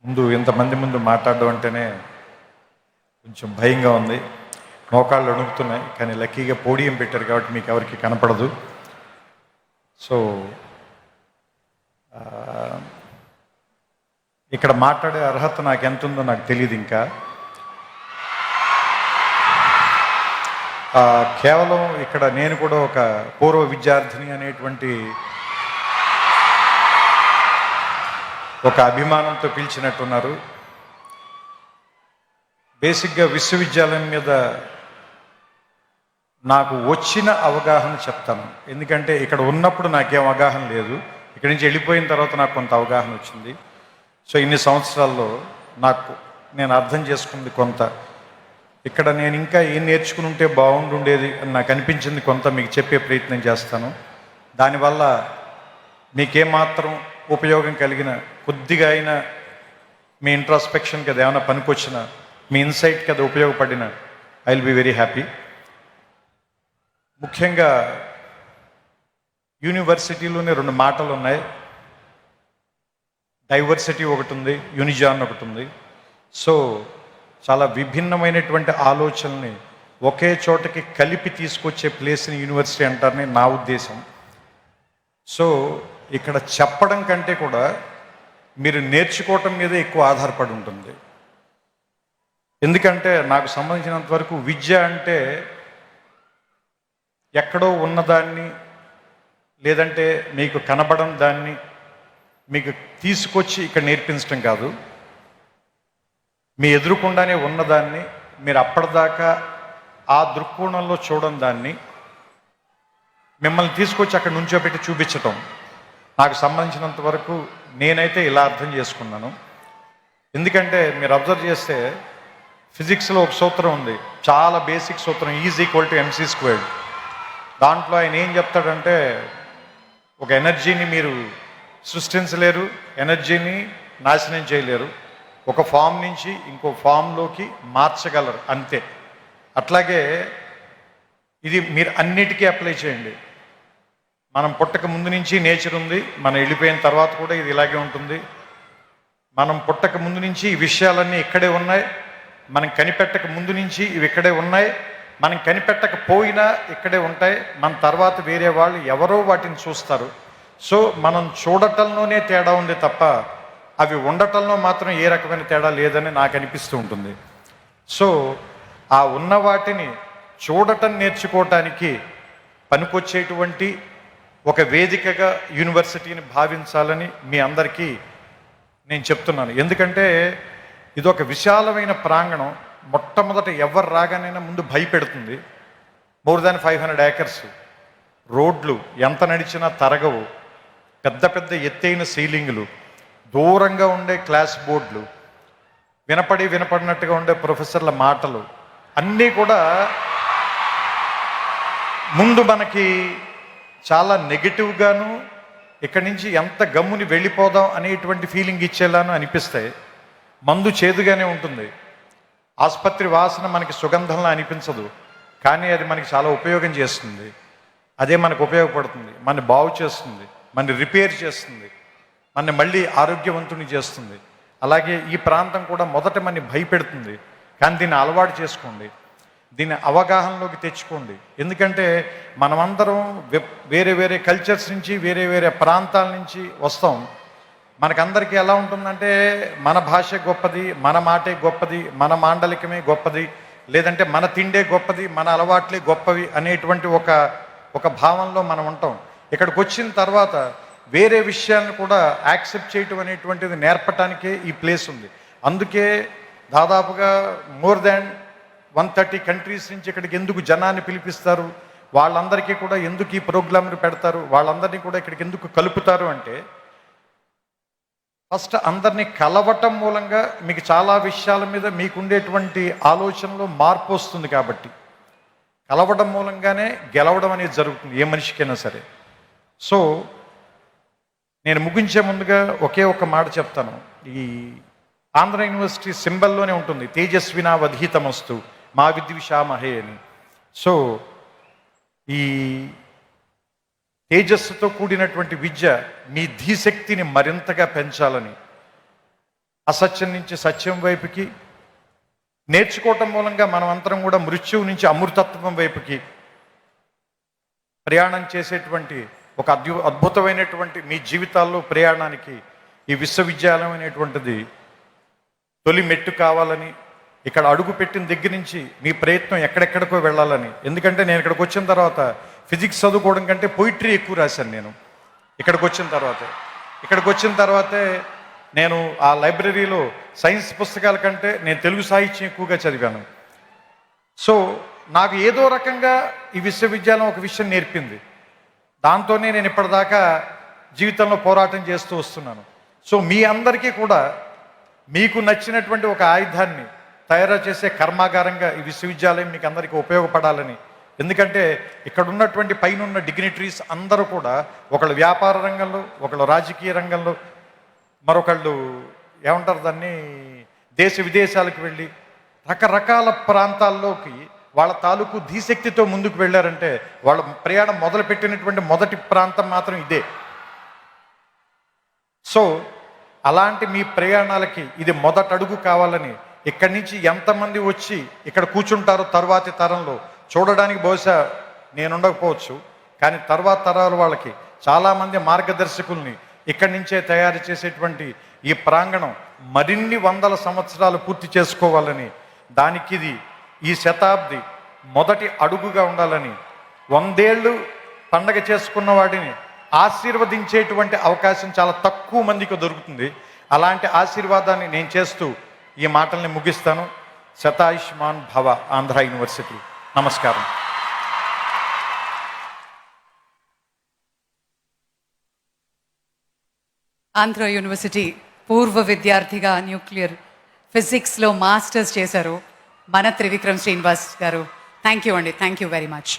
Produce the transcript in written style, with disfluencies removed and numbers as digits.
ముందు ఇంతమంది ముందు మాట్లాడడం అంటేనే కొంచెం భయంగా ఉంది. మోకాళ్ళు వణుకుతున్నాయి. కానీ లక్కీగా పోడియం పెట్టారు కాబట్టి మీకు ఎవరికి కనపడదు. సో ఇక్కడ మాట్లాడే అర్హత నాకు ఎంత ఉందో నాకు తెలియదు. ఇంకా కేవలం ఇక్కడ నేను కూడా ఒక పూర్వ విద్యార్థిని అనేటువంటి ఒక అభిమానంతో పిలిచినట్టున్నారు. బేసిక్గా విశ్వవిద్యాలయం మీద నాకు వచ్చిన అవగాహన చెప్తాను. ఎందుకంటే ఇక్కడ ఉన్నప్పుడు నాకేం అవగాహన లేదు. ఇక్కడి నుంచి వెళ్ళిపోయిన తర్వాత నాకు కొంత అవగాహన వచ్చింది. సో ఇన్ని సంవత్సరాల్లో నేను అర్థం చేసుకుంది కొంత. ఇక్కడ నేను ఇంకా ఏం నేర్చుకుని ఉంటే బాగుండుండేది అని నాకు అనిపించింది కొంత మీకు చెప్పే ప్రయత్నం చేస్తాను. దానివల్ల మీకేమాత్రం ఉపయోగం కలిగిన కొద్దిగా అయినా మీ ఇంట్రాస్పెక్షన్కి అది ఏమైనా పనికొచ్చిన మీ ఇన్సైట్కి అది ఉపయోగపడిన I will be very happy. ముఖ్యంగా యూనివర్సిటీలోనే 2 మాటలు ఉన్నాయి. డైవర్సిటీ ఒకటి ఉంది, యూనిజాన్ ఒకటి ఉంది. సో చాలా విభిన్నమైనటువంటి ఆలోచనల్ని ఒకే చోటకి కలిపి తీసుకొచ్చే ప్లేస్ని యూనివర్సిటీ అంటారని నా ఉద్దేశం. సో ఇక్కడ చెప్పడం కంటే కూడా మీరు నేర్చుకోవటం మీద ఎక్కువ ఆధారపడి ఉంటుంది. ఎందుకంటే నాకు సంబంధించినంత వరకు విద్య అంటే ఎక్కడో ఉన్నదాన్ని లేదంటే మీకు కనబడం దాన్ని మీకు తీసుకొచ్చి ఇక్కడ నేర్పించడం కాదు. మీ ఎదురుకుండానే ఉన్నదాన్ని మీరు అప్పటిదాకా ఆ దృక్కోణంలో చూడడం దాన్ని మిమ్మల్ని తీసుకొచ్చి అక్కడ నుంచోబెట్టి చూపించటం. నాకు సంబంధించినంత వరకు నేనైతే ఇలా అర్థం చేసుకున్నాను. ఎందుకంటే మీరు అబ్జర్వ్ చేస్తే ఫిజిక్స్లో ఒక సూత్రం ఉంది, చాలా బేసిక్ సూత్రం, E=mc². దాంట్లో ఆయన ఏం చెప్తాడంటే ఒక ఎనర్జీని మీరు సృష్టించలేరు, ఎనర్జీని నాశనం చేయలేరు, ఒక ఫామ్ నుంచి ఇంకో ఫామ్లోకి మార్చగలరు అంతే. అట్లాగే ఇది మీరు అన్నిటికీ అప్లై చేయండి. మనం పుట్టక ముందు నుంచి నేచర్ ఉంది, మనం వెళ్ళిపోయిన తర్వాత కూడా ఇది ఇలాగే ఉంటుంది. మనం పుట్టక ముందు నుంచి ఈ విషయాలన్నీ ఇక్కడే ఉన్నాయి, మనం కనిపెట్టక ముందు నుంచి ఇవి ఇక్కడే ఉన్నాయి, మనం కనిపెట్టకపోయినా ఇక్కడే ఉంటాయి. మన తర్వాత వేరే వాళ్ళు ఎవరో వాటిని చూస్తారు. సో మనం చూడటంలోనే తేడా ఉంది తప్ప అవి ఉండటంలో మాత్రం ఏ రకమైన తేడా లేదని నాకు అనిపిస్తూ ఉంటుంది. సో ఆ ఉన్న వాటిని చూడటం నేర్చుకోవటానికి పనికొచ్చేటువంటి ఒక వేదికగా యూనివర్సిటీని భావించాలని మీ అందరికీ నేను చెప్తున్నాను. ఎందుకంటే ఇది ఒక విశాలమైన ప్రాంగణం. మొట్టమొదట ఎవరు రాగానైనా ముందు భయపెడుతుంది. మోర్ దాన్ 500 acres, రోడ్లు ఎంత నడిచినా తరగవు, పెద్ద పెద్ద ఎత్తైన సీలింగులు, దూరంగా ఉండే క్లాస్ బోర్డులు, వినపడినట్టుగా ఉండే ప్రొఫెసర్ల మాటలు అన్నీ కూడా ముందు మనకి చాలా నెగిటివ్గాను ఇక్కడి నుంచి ఎంత గమ్ముని వెళ్ళిపోదాం అనేటువంటి ఫీలింగ్ ఇచ్చేలాను అనిపిస్తాయి. మందు చేదుగానే ఉంటుంది, ఆసుపత్రి వాసన మనకి సుగంధంలా అనిపించదు, కానీ అది మనకి చాలా ఉపయోగం చేస్తుంది. అదే మనకు ఉపయోగపడుతుంది, మన బాగు చేస్తుంది, మన రిపేర్ చేస్తుంది, మన మళ్ళీ ఆరోగ్యవంతుని చేస్తుంది. అలాగే ఈ ప్రాంతం కూడా మొదట మనని భయపెడుతుంది, కానీ దీన్ని అలవాటు చేసుకోండి, దీన్ని అవగాహనలోకి తెచ్చుకోండి. ఎందుకంటే మనమందరం వేరే వేరే కల్చర్స్ నుంచి వేరే వేరే ప్రాంతాల నుంచి వస్తాం. మనకందరికీ ఎలా ఉంటుందంటే మన భాష గొప్పది, మన మాటే గొప్పది, మన మాండలికమే గొప్పది, లేదంటే మన తిండే గొప్పది, మన అలవాట్లే గొప్పవి అనేటువంటి ఒక భావంలో మనం ఉంటాం. ఇక్కడికి వచ్చిన తర్వాత వేరే విషయాలను కూడా యాక్సెప్ట్ చేయటం అనేటువంటిది నేర్పటానికే ఈ ప్లేస్ ఉంది. అందుకే దాదాపుగా మోర్ దాన్ 130 కంట్రీస్ నుంచి ఇక్కడికి ఎందుకు జనాన్ని పిలిపిస్తారు, వాళ్ళందరికీ కూడా ఎందుకు ఈ ప్రోగ్రాంలు పెడతారు, వాళ్ళందరినీ కూడా ఇక్కడికి ఎందుకు కలుపుతారు అంటే ఫస్ట్ అందరినీ కలవటం మూలంగా మీకు చాలా విషయాల మీద మీకుండేటువంటి ఆలోచనలో మార్పు వస్తుంది. కాబట్టి కలవడం మూలంగానే గెలవడం అనేది జరుగుతుంది ఏ మనిషికైనా సరే. సో నేను ముగించే ముందుగా ఒకే ఒక మాట చెప్తాను. ఈ ఆంధ్ర యూనివర్సిటీ సింబల్లోనే ఉంటుంది, తేజస్వినా వధీతమస్తు మా విద్విషామహే అని. సో ఈ తేజస్సుతో కూడినటువంటి విద్య మీ ధీశక్తిని మరింతగా పెంచాలని, అసత్యం నుంచి సత్యం వైపుకి, నేర్చుకోవటం మూలంగా మనం అందరం కూడా మృత్యువు నుంచి అమృతత్వం వైపుకి ప్రయాణం చేసేటువంటి ఒక అద్భుతమైనటువంటి మీ జీవితాల్లో ప్రయాణానికి ఈ విశ్వవిద్యాలయం అనేటువంటిది తొలి మెట్టు కావాలని, ఇక్కడ అడుగు పెట్టిన దగ్గర నుంచి మీ ప్రయత్నం ఎక్కడెక్కడికో వెళ్ళాలని. ఎందుకంటే నేను ఇక్కడికి వచ్చిన తర్వాత ఫిజిక్స్ చదువుకోవడం కంటే పొయిట్రీ ఎక్కువ రాశాను నేను. ఇక్కడికి వచ్చిన తర్వాతే నేను ఆ లైబ్రరీలో సైన్స్ పుస్తకాల కంటే నేను తెలుగు సాహిత్యం ఎక్కువగా చదివాను. సో నాకు ఏదో రకంగా ఈ విశ్వవిద్యాలయం ఒక విషయం నేర్పింది. దాంతోనే నేను ఇప్పటిదాకా జీవితంలో పోరాటం చేస్తూ వస్తున్నాను. సో మీ అందరికీ కూడా మీకు నచ్చినటువంటి ఒక ఆయుధాన్ని తయారు చేసే కర్మాగారంగా ఈ విశ్వవిద్యాలయం మీకు అందరికీ ఉపయోగపడాలని. ఎందుకంటే ఇక్కడ ఉన్నటువంటి పైన ఉన్న డిగ్నిటరీస్ అందరూ కూడా ఒకళ్ళు వ్యాపార రంగంలో, ఒకళ్ళు రాజకీయ రంగంలో, మరొకళ్ళు ఏమంటారు దాన్ని దేశ విదేశాలకు వెళ్ళి రకరకాల ప్రాంతాల్లోకి వాళ్ళ తాలూకు ధీశక్తితో ముందుకు వెళ్ళారంటే వాళ్ళ ప్రయాణం మొదలుపెట్టినటువంటి మొదటి ప్రాంతం మాత్రం ఇదే. సో అలాంటి మీ ప్రయాణాలకి ఇది మొదటి అడుగు కావాలని, ఇక్కడి నుంచి ఎంతమంది వచ్చి ఇక్కడ కూర్చుంటారో తర్వాతి తరంలో చూడడానికి బహుశా నేను ఉండకపోవచ్చు, కానీ తర్వాత తరాల వాళ్ళకి చాలామంది మార్గదర్శకుల్ని ఇక్కడి నుంచే తయారు చేసేటువంటి ఈ ప్రాంగణం మరిన్ని వందల సంవత్సరాలు పూర్తి చేసుకోవాలని, దానికి ఇది ఈ శతాబ్ది మొదటి అడుగుగా ఉండాలని, 100 ఏళ్ళు పండగ చేసుకున్న వాటిని ఆశీర్వదించేటువంటి అవకాశం చాలా తక్కువ మందికి దొరుకుతుంది. అలాంటి ఆశీర్వాదాన్ని నేను చేస్తూ ఈ మాటల్ని ముగిస్తాను. శతాయుష్మాన్ భవ ఆంధ్ర యూనివర్సిటీ. నమస్కారం. ఆంధ్ర యూనివర్సిటీ పూర్వ విద్యార్థిగా న్యూక్లియర్ ఫిజిక్స్లో మాస్టర్స్ చేశారు మన త్రివిక్రమ్ శ్రీనివాస్ గారు. థ్యాంక్ యూ అండి, థ్యాంక్ యూ వెరీ మచ్.